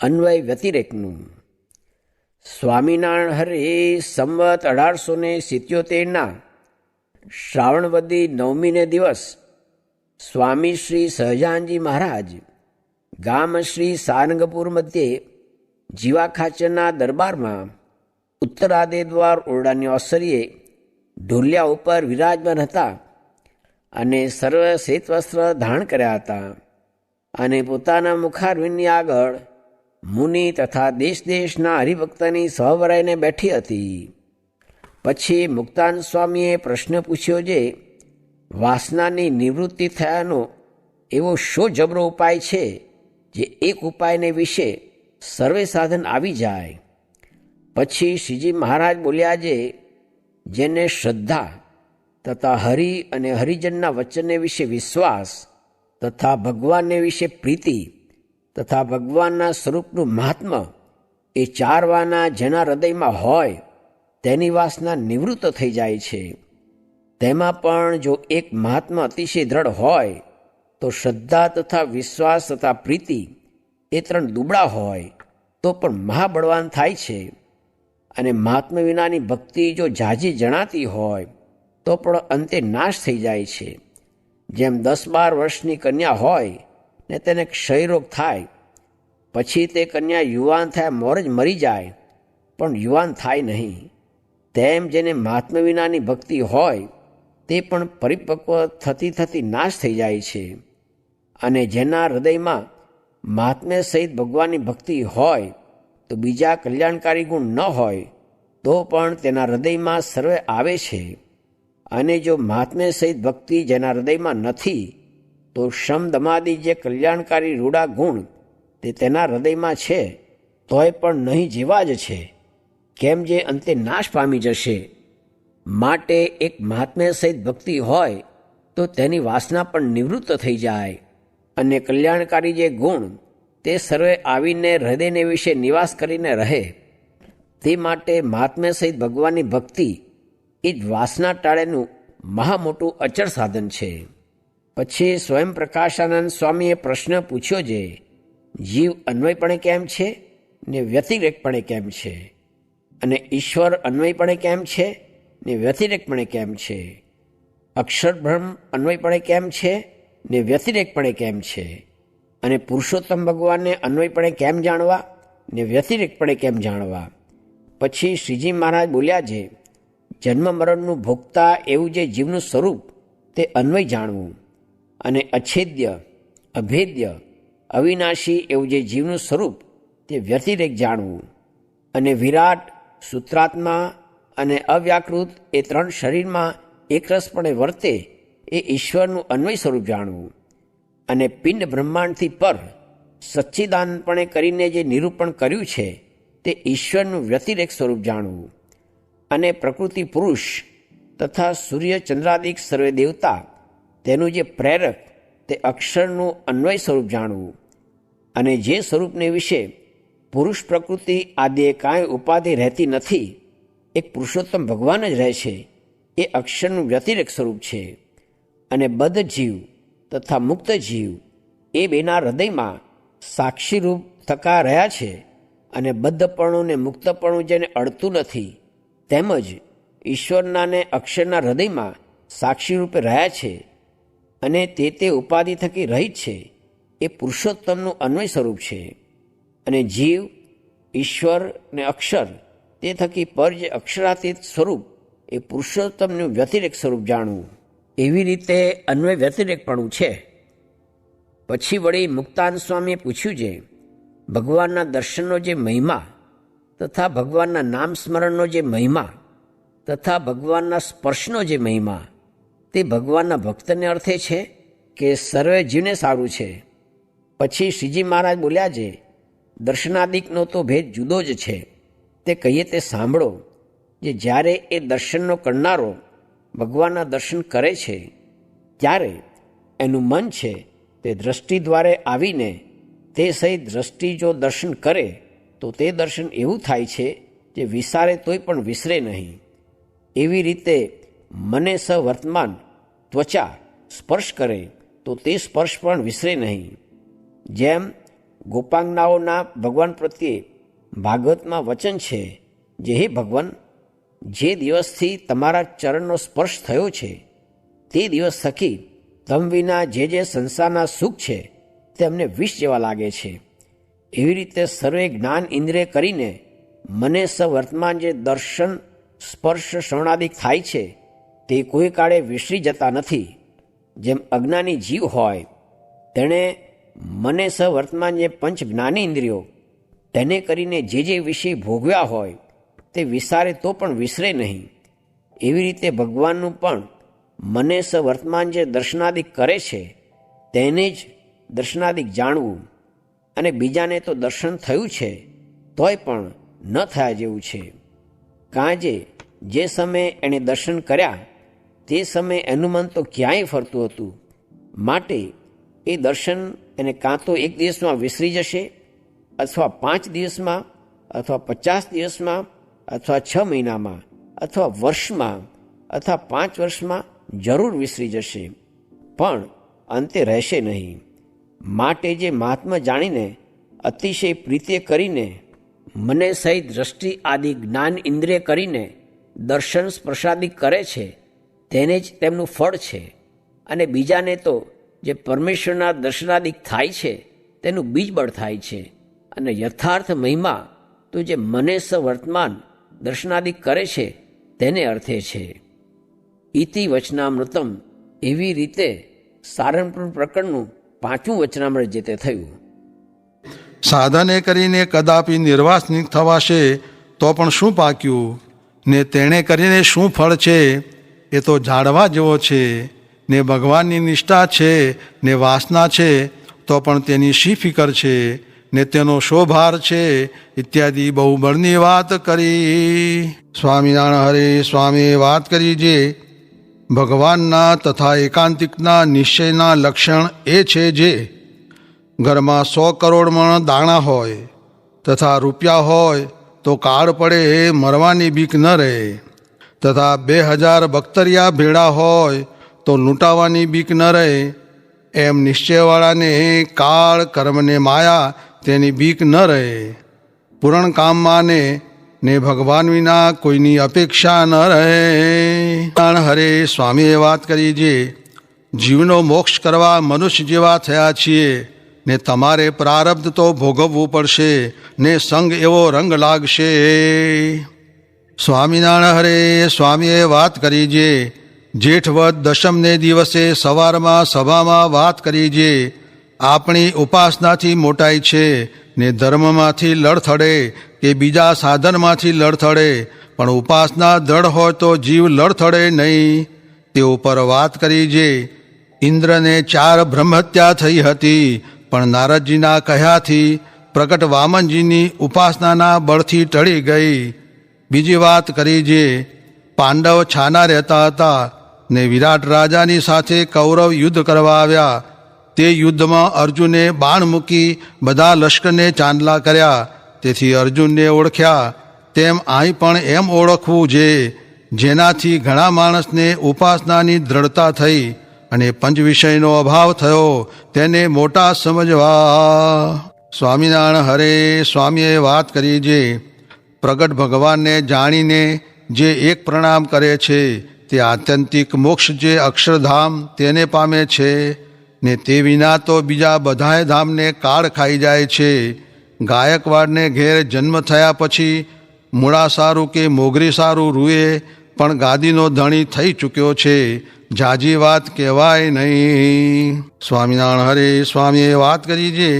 અન્વય વ્યતિરેકનું. સ્વામિનારાયણ હરે સંવત 1877ના શ્રાવણવદી 9મીને દિવસ સ્વામી શ્રી સહજાનજી મહારાજ ગામ શ્રી સારંગપુર મધ્યે જીવા ખાચરના દરબારમાં ઉત્તરાદે દ્વાર ઓરડાની ઓસરીએ ઢોલિયા ઉપર વિરાજમાન હતા અને સર્વ શ્વેતવસ્ત્ર ધારણ કર્યા હતા અને પોતાના મુખારવિંદની આગળ મુનિ તથા દેશ દેશના હરિભક્તની સહવરાઈને બેઠી હતી. પછી મુક્તાન સ્વામીએ પ્રશ્ન પૂછ્યો જે વાસનાની નિવૃત્તિ થયાનો એવો શો જબરો ઉપાય છે જે એક ઉપાયને વિશે સર્વે સાધન આવી જાય. પછી શ્રીજી મહારાજ બોલ્યા જે જેને શ્રદ્ધા તથા હરિ અને હરિજનના વચનને વિશે વિશ્વાસ તથા ભગવાનને વિશે પ્રીતિ તથા ભગવાનના સ્વરૂપનું મહાત્મ્ય એ ચારવાના જેના હૃદયમાં હોય તેની વાસના નિવૃત્ત થઈ જાય છે. તેમાં પણ જો એક મહાત્મા અતિશય દ્રઢ હોય તો શ્રદ્ધા તથા વિશ્વાસ તથા પ્રીતિ એ 3 દુબળા હોય તો પણ મહાબળવાન થાય છે. અને મહાત્મા વિનાની ભક્તિ જો ઝાઝી જણાતી હોય તો પણ અંતે નાશ થઈ જાય છે. જેમ 10-12 વર્ષની કન્યા હોય ને તેને ક્ષયરોગ થાય, પછી તે કન્યા યુવાન થયા મોર જ મરી જાય પણ યુવાન થાય નહીં, તેમ જેને મહાત્મા વિનાની ભક્તિ હોય તે પણ પરિપક્વ થતી થતી નાશ થઈ જાય છે. અને જેના હૃદયમાં મહાત્મ્ય સહિત ભગવાનની ભક્તિ હોય તો બીજા કલ્યાણકારી ગુણ ન હોય તો પણ તેના હૃદયમાં સર્વે આવે છે. અને જો મહાત્મ્ય સહિત ભક્તિ જેના હૃદયમાં નથી તો શમ દમાદિ જે કલ્યાણકારી રૂડા ગુણ તે તેના હૃદયમાં છે તોય પણ નહીં જેવા જ છે, કેમ જે અંતે નાશ પામી જશે. માટે એક મહાત્મ્ય સહિત ભક્તિ હોય તો તેની વાસના પણ નિવૃત્ત થઈ જાય અને કલ્યાણકારી જે ગુણ તે સર્વે આવીને હૃદયને વિશે નિવાસ કરીને રહે. તે માટે મહાત્મ્ય સહિત ભગવાનની ભક્તિ એ જ વાસના ટાળેનું મહા મોટું અચળ સાધન છે. પછી સ્વયં પ્રકાશાનંદ સ્વામીએ પ્રશ્ન પૂછ્યો જે જીવ અન્વયપણે કેમ છે ને વ્યતિરેકપણે કેમ છે, અને ઈશ્વર અન્વયપણે કેમ છે ને વ્યતિરેકપણે કેમ છે, અક્ષર બ્રહ્મ અન્વયપણે કેમ છે ને વ્યતિરેકપણે કેમ છે, અને પુરુષોત્તમ ભગવાનને અન્વયપણે કેમ જાણવા ને વ્યતિરેકપણે કેમ જાણવા. પછી શ્રીજી મહારાજ બોલ્યા છે જન્મ મરણનું ભોગતા એવું જે જીવનું સ્વરૂપ તે અન્વય જાણવું, અને અછેદ્ય અભેદ્ય અવિનાશી એવું જે જીવનું સ્વરૂપ તે વ્યતિરેક જાણવું, અને વિરાટ સૂત્રાત્મા અને અવ્યાકૃત એ 3 શરીરમાં એકરસપણે વર્તે એ ઈશ્વરનું અન્વય સ્વરૂપ જાણવું, અને પિંડ બ્રહ્માંડથી પર સચ્ચિદાનપણે કરીને જે નિરૂપણ કર્યું છે તે ઈશ્વરનું વ્યતિરેક સ્વરૂપ જાણવું, અને પ્રકૃતિ પુરુષ તથા સૂર્ય ચંદ્રાદિક સર્વે દેવતા તેનું જે પ્રેરક તે અક્ષરનું અન્વય સ્વરૂપ જાણવું, અને જે સ્વરૂપને વિશે પુરુષ પ્રકૃતિ આદિ કાંઈ ઉપાધિ રહેતી નથી, એક પુરુષોત્તમ ભગવાન જ રહે છે, એ અક્ષરનું વ્યતિરેક સ્વરૂપ છે. અને બદ્ધ જીવ તથા મુક્ત જીવ એ બેના હૃદયમાં સાક્ષીરૂપ થકા રહ્યા છે, અને બદ્ધપણું ને મુક્તપણું જેને અડતું નથી તેમજ ઈશ્વરના ને અક્ષરના હૃદયમાં સાક્ષીરૂપે રહ્યા છે, અને તે ઉપાધિ થકી રહિત છે, એ પુરુષોત્તમનું અન્વય સ્વરૂપ છે. અને જીવ ઈશ્વર ને અક્ષર તે થકી પર જે અક્ષરાતીત સ્વરૂપ એ પુરુષોત્તમનું વ્યતિરેક સ્વરૂપ જાણવું. એવી રીતે અન્વય વ્યતિરેકપણું છે. પછી વળી મુક્તાન સ્વામીએ પૂછ્યું છે ભગવાનના દર્શનનો જે મહિમા તથા ભગવાનના નામ સ્મરણનો જે મહિમા તથા ભગવાનના સ્પર્શનો જે મહિમા તે ભગવાનના ભક્તને અર્થે છે કે સર્વે જીવને સારું છે. પછી શ્રીજી મહારાજ બોલ્યા છે દર્શનાદિકનો તો ભેદ જુદો જ છે, તે કહીએ તે સાંભળો. જે જ્યારે એ દર્શનનો કરનારો ભગવાનના દર્શન કરે છે ત્યારે એનું મન છે તે દ્રષ્ટિ દ્વારે આવીને તે સહિત દ્રષ્ટિ જો દર્શન કરે તો તે દર્શન એવું થાય છે જે વિસારે તોય પણ વિસરે નહીં. એવી રીતે મને સવર્તમાન ત્વચા સ્પર્શ કરે તો તે સ્પર્શ પણ વિસરે નહીં. જેમ ગોપાંગનાઓના ભગવાન પ્રત્યે ભાગવતમાં વચન છે જે હે ભગવાન, જે દિવસથી તમારા ચરણનો સ્પર્શ થયો છે તે દિવસ થકી તમ વિના જે સંસારના સુખ છે તે અમને વિષ જેવા લાગે છે. એવી રીતે સર્વે જ્ઞાન ઇન્દ્રિય કરીને મને સવર્તમાન જે દર્શન સ્પર્શ શ્રવણાદિક થાય છે તે કોઈ કાળે વિસરી જતા નથી. જેમ અજ્ઞાની જીવ હોય તેણે મને સવર્તમાન જે પંચ જ્ઞાની ઇન્દ્રિયો તેને કરીને જે વિષય ભોગવ્યા હોય તે વિસારે તો પણ વિસરે નહીં, એવી રીતે ભગવાનનું પણ મને સવર્તમાન જે દર્શનાદિક કરે છે તેને જ દર્શનાદિક જાણવું, અને બીજાને તો દર્શન થયું છે તોય પણ ન થયા જેવું છે. કાંજે જે સમયે એણે દર્શન કર્યા તે સમયે એનું મન તો ક્યાંય ફરતું હતું, માટે એ દર્શન એને કાં તો એક દિવસમાં વિસરી જશે, અથવા 5 દિવસમાં, અથવા 50 દિવસમાં, અથવા 6 મહિનામાં, અથવા વર્ષમાં, અથવા 5 વર્ષમાં જરૂર વિસરી જશે, પણ અંતે રહેશે નહીં. માટે જે મહાત્મા જાણીને અતિશય પ્રીત્ય કરીને મને સહિત દ્રષ્ટિ આદિ જ્ઞાન ઇન્દ્રિય કરીને દર્શન સ્પર્શાદિક કરે છે તેને જ તેમનું ફળ છે, અને બીજાને તો જે પરમેશ્વરના દર્શનાદિક થાય છે તેનું બીજબળ થાય છે, અને યથાર્થ મહિમા તો જે મને સવર્તમાન દર્શનાદિક કરે છે તેને અર્થે છે. ઇતિ વચનામૃતમ, એવી રીતે સારણપુર પ્રકરણનું 5મું વચનામૃત જે તે થયું. સાધને કરીને કદાપી નિર્વાસનિક થવાશે તો પણ શું પાક્યું, ને તેણે કરીને શું ફળ છે એ તો જાણવા જેવો છે. ને ભગવાનની નિષ્ઠા છે ને વાસના છે તો પણ તેની શી ફિકર છે, ને તેનો શોભાર છે ઇત્યાદિ બહુ બળની વાત કરી. સ્વામિનારાયણ હરે સ્વામીએ વાત કરી જે ભગવાનના તથા એકાંતિકના નિશ્ચયના લક્ષણ એ છે જે ઘરમાં 100 કરોડ મણ દાણા હોય તથા રૂપિયા હોય તો કાળ પડે મરવાની બીક ન રહે, તથા 2000 બખ્તરિયા ભેળા હોય તો લૂંટાવાની બીક ન રહે, એમ નિશ્ચયવાળાને કાળ કર્મને માયા તેની બીક ન રહે. પૂરણ કામમાં ને ભગવાન વિના કોઈની અપેક્ષા ન રહે. હરે સ્વામીએ વાત કરી જે જીવનો મોક્ષ કરવા મનુષ્ય જેવા થયા છીએ, ને તમારે પ્રારબ્ધ તો ભોગવવું પડશે, ને સંગ એવો રંગ લાગશે. સ્વામિનારાયણ હરે સ્વામીએ વાત કરી જે જેઠવદ દશમને દિવસે સવારમાં સભામાં વાત કરી જે આપણી ઉપાસનાથી મોટાઈ છે, ને ધર્મમાંથી લડથડે કે બીજા સાધનમાંથી લડથડે, પણ ઉપાસના દ્રઢ હોય તો જીવ લડથડે નહીં. તે ઉપર વાત કરી જે ઇન્દ્રને 4 બ્રહ્મહત્યા થઈ હતી, પણ નારદજીના કહ્યાથી પ્રગટ વામનજીની ઉપાસનાના બળથી ટળી ગઈ. બીજી વાત કરી જે પાંડવ છાના રહેતા હતા ને વિરાટ રાજાની સાથે કૌરવ યુદ્ધ કરવા આવ્યા. તે યુદ્ધમાં અર્જુને બાણ મૂકી બધા લશ્કરને ચાંદલા કર્યા, તેથી અર્જુનને ઓળખ્યા. તેમ અહીં પણ એમ ઓળખવું જે જેનાથી ઘણા માણસને ઉપાસનાની દ્રઢતા થઈ અને પંચ વિષયનો અભાવ થયો તેને મોટા સમજવા. સ્વામિનારાયણ હરે સ્વામીએ વાત કરી જે પ્રગટ ભગવાનને જાણીને જે એક પ્રણામ કરે છે તે આત્યંતિક મોક્ષ જે અક્ષરધામ તેને પામે છે, ને તે વિના તો બીજા બધાય ધામને કાળ ખાઈ જાય છે. ગાયકવાડને ઘેર જન્મ થયા પછી મૂળા સારું કે મોગરી સારું રૂએ, પણ ગાદીનો ધણી થઈ ચૂક્યો છે, જાજી વાત કહેવાય નહીં. સ્વામિનારાયણ હરે સ્વામીએ વાત કરી જે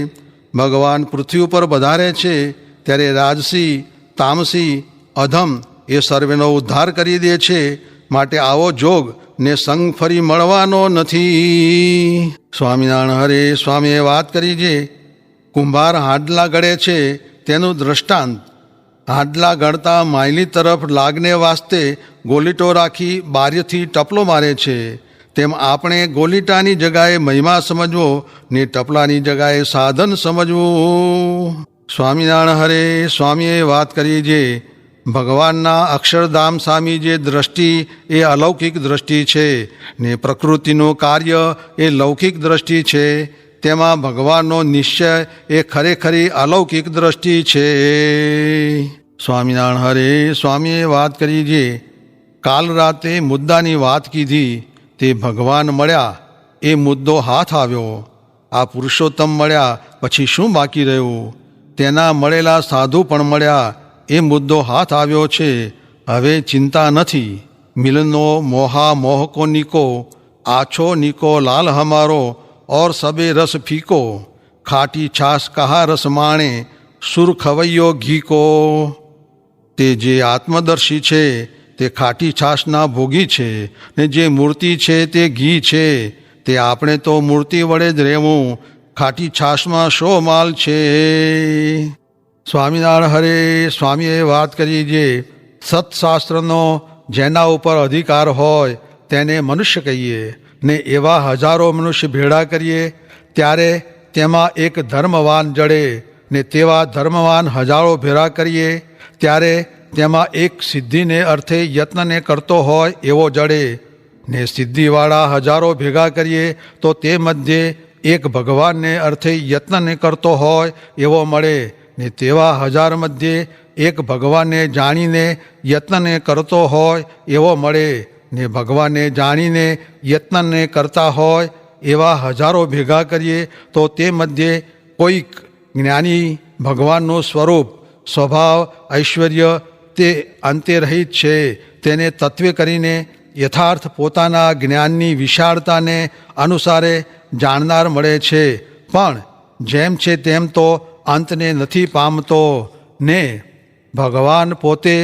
ભગવાન પૃથ્વી ઉપર વધારે છે ત્યારે રાજસી તામસી અધમ એ સર્વેનો ઉદ્ધાર કરી દે છે, માટે આવો જોગ ને સંગ ફરી મળવાનો નથી. સ્વામિનારાયણ હરે સ્વામીએ વાત કરી જે કુંભાર હાડલા ગળે છે તેનું દ્રષ્ટાંત, હાડલા ગળતા માયલી તરફ લાગને વાસ્તે ગોલીટો રાખી બારીથી ટપલો મારે છે, તેમ આપણે ગોલીટાની જગાએ મહિમા સમજવો ને ટપલાની જગાએ સાધન સમજવું. સ્વામિનારાયણ હરે સ્વામીએ વાત કરી જે ભગવાનના અક્ષરધામ સામી જે દ્રષ્ટિ એ અલૌકિક દ્રષ્ટિ છે, ને પ્રકૃતિનું કાર્ય એ લૌકિક દ્રષ્ટિ છે. તેમાં ભગવાનનો નિશ્ચય એ ખરેખરી અલૌકિક દ્રષ્ટિ છે. સ્વામિનારાયણ હરે. સ્વામીએ વાત કરી જે કાલ રાતે મુદ્દાની વાત કીધી તે ભગવાન મળ્યા એ મુદ્દો હાથ આવ્યો. આ પુરુષોત્તમ મળ્યા પછી શું બાકી રહ્યું? તેના મળેલા સાધુ પણ મળ્યા એ મુદ્દો હાથ આવ્યો છે. હવે ચિંતા નથી. મિલનો મોહા મોહ કો નિકો, આછો નિકો લાલ હમારો, ઓર સબે રસ ફીકો, ખાટી છાસ કહા રસ માણે, સુર ખવૈયો ઘી કો. તે જે આત્મદર્શી છે તે ખાટી છાશના ભોગી છે, ને જે મૂર્તિ છે તે ઘી છે. તે આપણે તો મૂર્તિ વડે જ રહેવું, ખાટી છાશમાં શો માલ છે. સ્વામિનારાયણ હરે. સ્વામીએ વાત કરી જે સત્શાસ્ત્રનો જેના ઉપર અધિકાર હોય તેને મનુષ્ય કહીએ, ને એવા હજારો મનુષ્ય ભેળા કરીએ ત્યારે તેમાં એક ધર્મવાન જડે, ને તેવા ધર્મવાન હજારો ભેળા કરીએ ત્યારે તેમાં એક સિદ્ધિને અર્થે યત્નને કરતો હોય એવો જડે, ને સિદ્ધિવાળા હજારો ભેગા કરીએ તો તે મધ્યે એક ભગવાનને અર્થે યત્નને કરતો હોય એવો મળે, ને તેવા હજાર મધ્યે એક ભગવાનને જાણીને યત્નને કરતો હોય એવો મળે, ને ભગવાનને જાણીને યત્નને કરતા હોય એવા હજારો ભેગા કરીએ તો તે મધ્યે કોઈક જ્ઞાની ભગવાનનું સ્વરૂપ, સ્વભાવ, ઐશ્વર્ય તે અંતેરહિત છે તેને તત્વે કરીને યથાર્થ પોતાના જ્ઞાનની વિશાળતાને અનુસારે જાણનાર મળે છે. પણ જેમ છે તેમ તો અંતને નથી પામતો, ને ભગવાન પોતે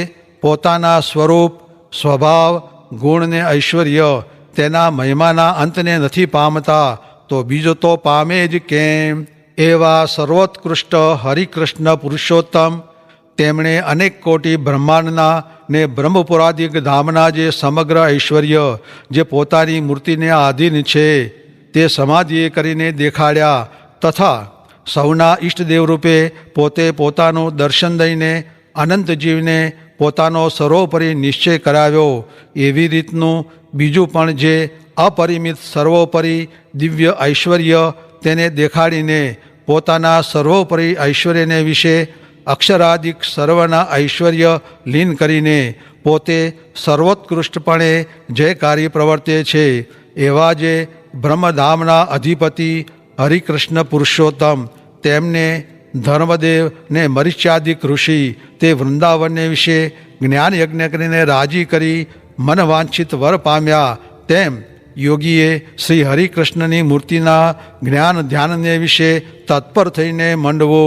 પોતાના સ્વરૂપ, સ્વભાવ, ગુણ ને ઐશ્વર્ય તેના મહિમાના અંતને નથી પામતા, તો બીજો તો પામે જ કેમ? એવા સર્વોત્કૃષ્ટ હરિકૃષ્ણ પુરુષોત્તમ તેમણે અનેક કોટી બ્રહ્માંડના ને બ્રહ્મપુરાદિક ધામના જે સમગ્ર ઐશ્વર્ય જે પોતાની મૂર્તિને આધીન છે તે સમાધિએ કરીને દેખાડ્યા, તથા સૌના ઈષ્ટદેવ રૂપે પોતે પોતાનું દર્શન દઈને અનંત જીવને પોતાનો સર્વોપરી નિશ્ચય કરાવ્યો. એવી રીતનું બીજું પણ જે અપરિમિત સર્વોપરી દિવ્ય ઐશ્વર્ય તેને દેખાડીને પોતાના સર્વોપરી ઐશ્વર્યને વિશે અક્ષરાદિક સર્વના ઐશ્વર્ય લીન કરીને પોતે સર્વોત્કૃષ્ટપણે જયકારી પ્રવર્તે છે. એવા જે બ્રહ્મધામના અધિપતિ હરિકૃષ્ણ પુરુષોત્તમ તેમને ધર્મદેવ ને મરીચ્યાદિક ઋષિ તે વૃંદાવનને વિશે જ્ઞાન યજ્ઞ કરીને રાજી કરી મનવાંછિત વર પામ્યા, તેમ યોગીએ શ્રી હરિકૃષ્ણની મૂર્તિના જ્ઞાન ધ્યાનને વિશે તત્પર થઈને મંડવો.